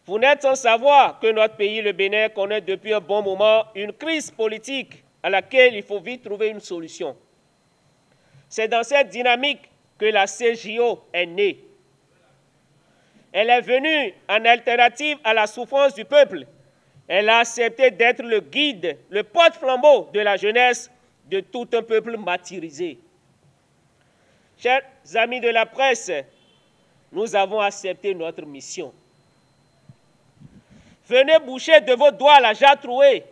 Vous n'êtes sans savoir que notre pays, le Bénin, connaît depuis un bon moment une crise politique à laquelle il faut vite trouver une solution. C'est dans cette dynamique que la CJO est née. Elle est venue en alternative à la souffrance du peuple. Elle a accepté d'être le guide, le porte-flambeau de la jeunesse de tout un peuple martyrisé. Chers amis de la presse, nous avons accepté notre mission. Venez boucher de vos doigts la jarre trouée,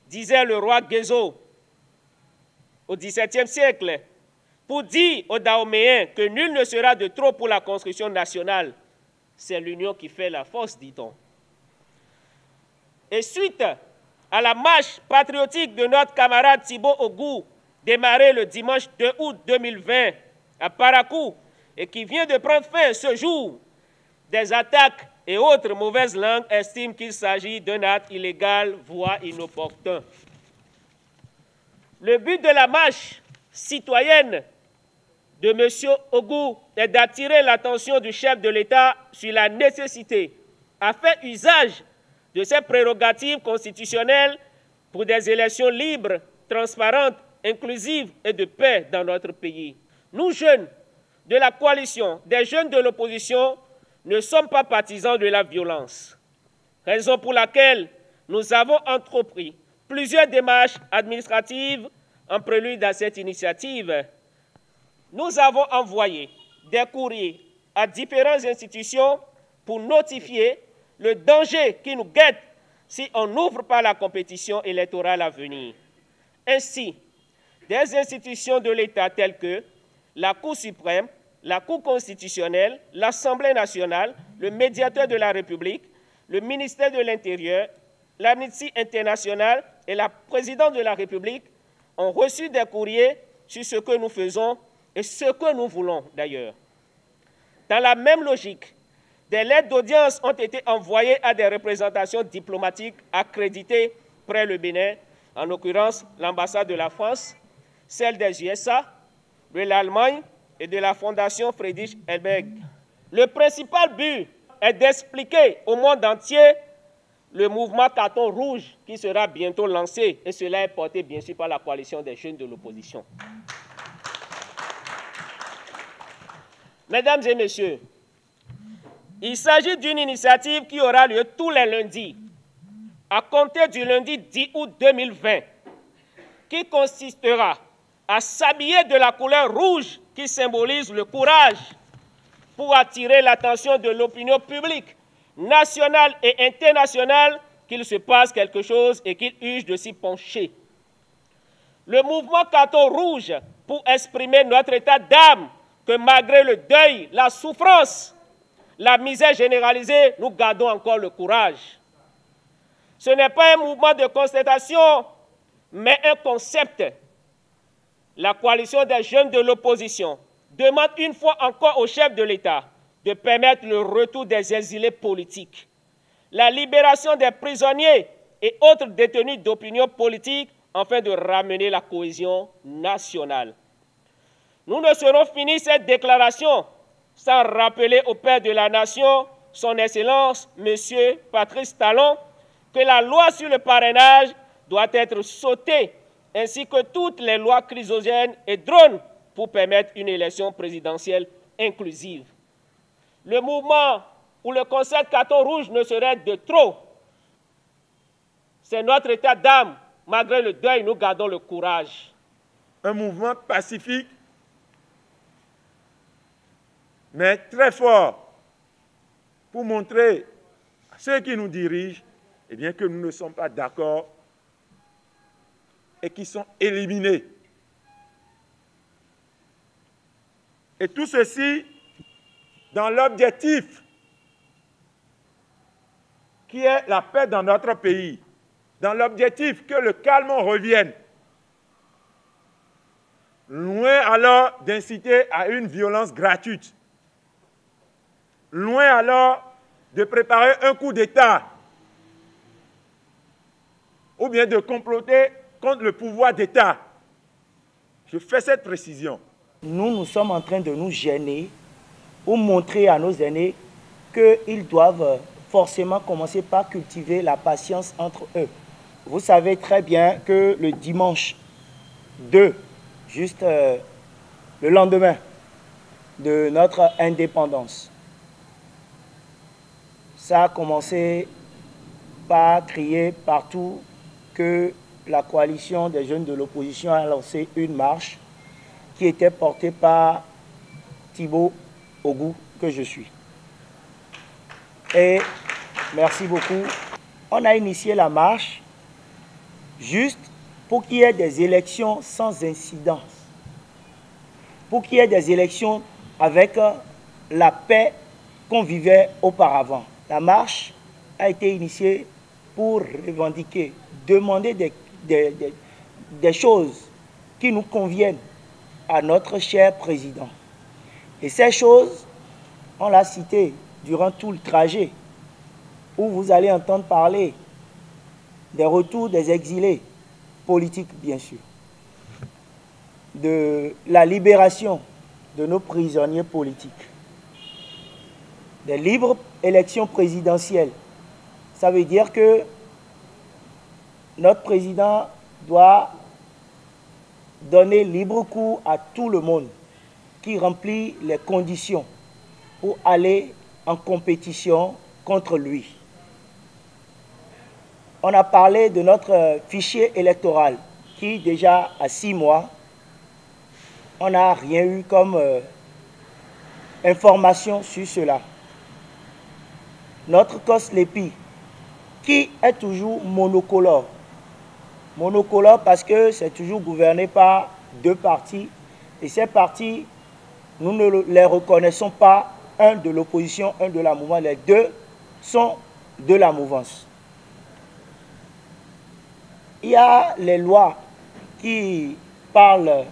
disait le roi Guézo au XVIIe siècle, pour dire aux Dahoméens que nul ne sera de trop pour la construction nationale. C'est l'union qui fait la force, dit-on. Et suite à la marche patriotique de notre camarade Thibaut Ogou, démarrée le dimanche 2 août 2020 à Parakou, et qui vient de prendre fin ce jour, des attaques et autres mauvaises langues estiment qu'il s'agit d'un acte illégal, voire inopportun. Le but de la marche citoyenne de M. Ogou est d'attirer l'attention du chef de l'État sur la nécessité à faire usage de ses prérogatives constitutionnelles pour des élections libres, transparentes, inclusives et de paix dans notre pays. Nous, jeunes de la coalition des jeunes de l'opposition, ne sommes pas partisans de la violence, raison pour laquelle nous avons entrepris plusieurs démarches administratives en prélude à cette initiative. Nous avons envoyé des courriers à différentes institutions pour notifier le danger qui nous guette si on n'ouvre pas la compétition électorale à venir. Ainsi, des institutions de l'État telles que la Cour suprême, la Cour constitutionnelle, l'Assemblée nationale, le médiateur de la République, le ministère de l'Intérieur, l'Amnesty International et la présidente de la République ont reçu des courriers sur ce que nous faisons et ce que nous voulons d'ailleurs. Dans la même logique, des lettres d'audience ont été envoyées à des représentations diplomatiques accréditées près le Bénin, en l'occurrence l'ambassade de la France, celle des USA, de l'Allemagne et de la Fondation Friedrich Ebert. Le principal but est d'expliquer au monde entier le mouvement Carton Rouge qui sera bientôt lancé, et cela est porté bien sûr par la coalition des jeunes de l'opposition. Mesdames et messieurs, il s'agit d'une initiative qui aura lieu tous les lundis, à compter du lundi 10 août 2020, qui consistera à s'habiller de la couleur rouge qui symbolise le courage pour attirer l'attention de l'opinion publique nationale et internationale qu'il se passe quelque chose et qu'il urge de s'y pencher. Le mouvement Carton Rouge pour exprimer notre état d'âme que malgré le deuil, la souffrance, la misère généralisée, nous gardons encore le courage. Ce n'est pas un mouvement de constatation, mais un concept. La coalition des jeunes de l'opposition demande une fois encore au chef de l'État de permettre le retour des exilés politiques, la libération des prisonniers et autres détenus d'opinion politique afin de ramener la cohésion nationale. Nous ne serons finis cette déclaration sans rappeler au Père de la Nation, son Excellence, M. Patrice Talon, que la loi sur le parrainage doit être sautée, ainsi que toutes les lois chrysogènes et drones pour permettre une élection présidentielle inclusive. Le mouvement ou le concept Carton Rouge ne serait de trop. C'est notre état d'âme. Malgré le deuil, nous gardons le courage. Un mouvement pacifique, mais très fort, pour montrer à ceux qui nous dirigent eh bien, que nous ne sommes pas d'accord et qui sont éliminés. Et tout ceci dans l'objectif qui est la paix dans notre pays, dans l'objectif que le calme revienne. Loin alors d'inciter à une violence gratuite. Loin alors de préparer un coup d'État ou bien de comploter contre le pouvoir d'État. Je fais cette précision. Nous sommes en train de nous gêner pour montrer à nos aînés qu'ils doivent forcément commencer par cultiver la patience entre eux. Vous savez très bien que le dimanche 2, juste le lendemain de notre indépendance, ça a commencé par crier partout que la coalition des jeunes de l'opposition a lancé une marche qui était portée par Thibaut Ogou, que je suis. Et merci beaucoup. On a initié la marche juste pour qu'il y ait des élections sans incidence, pour qu'il y ait des élections avec la paix qu'on vivait auparavant. La marche a été initiée pour revendiquer, demander des choses qui nous conviennent à notre cher président. Et ces choses, on l'a cité durant tout le trajet, où vous allez entendre parler des retours des exilés politiques, bien sûr, de la libération de nos prisonniers politiques, des libres élections présidentielles. Ça veut dire que notre président doit donner libre cours à tout le monde qui remplit les conditions pour aller en compétition contre lui. On a parlé de notre fichier électoral qui, déjà à 6 mois, on n'a rien eu comme information sur cela. Notre COSLEPI, qui est toujours monocolore. Monocolore parce que c'est toujours gouverné par 2 partis. Et ces partis, nous ne les reconnaissons pas, un de l'opposition, un de la mouvance. Les 2 sont de la mouvance. Il y a les lois qui parlent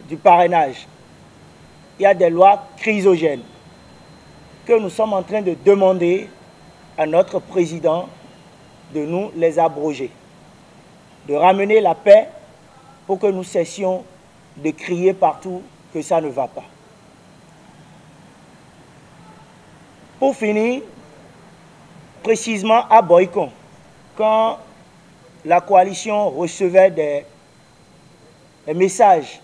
du parrainage. Il y a des lois chrysogènes que nous sommes en train de demander à notre président de nous les abroger, de ramener la paix pour que nous cessions de crier partout que ça ne va pas. Pour finir, précisément à Boycon, quand la coalition recevait des messages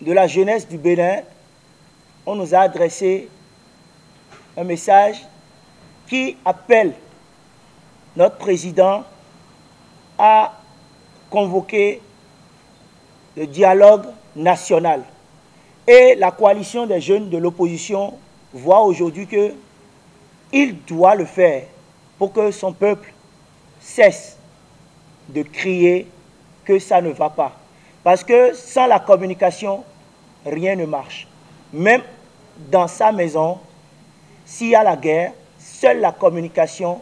de la jeunesse du Bénin, on nous a adressé un message qui appelle notre président à convoquer le dialogue national. Et la coalition des jeunes de l'opposition voit aujourd'hui qu'il doit le faire pour que son peuple cesse de crier que ça ne va pas. Parce que sans la communication, rien ne marche. Même dans sa maison, s'il y a la guerre, seule la communication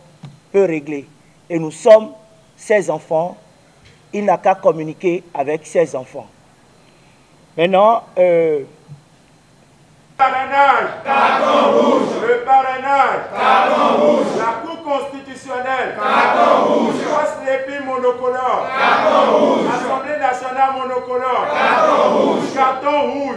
peut régler. Et nous sommes ses enfants, il n'a qu'à communiquer avec ses enfants. Maintenant, parrainage, carton rouge. Le parrainage, Carton rouge. La Cour constitutionnelle, Carton rouge. COSLEPI monocolore, Carton rouge. Assemblée nationale monocolore, Carton rouge. Carton rouge.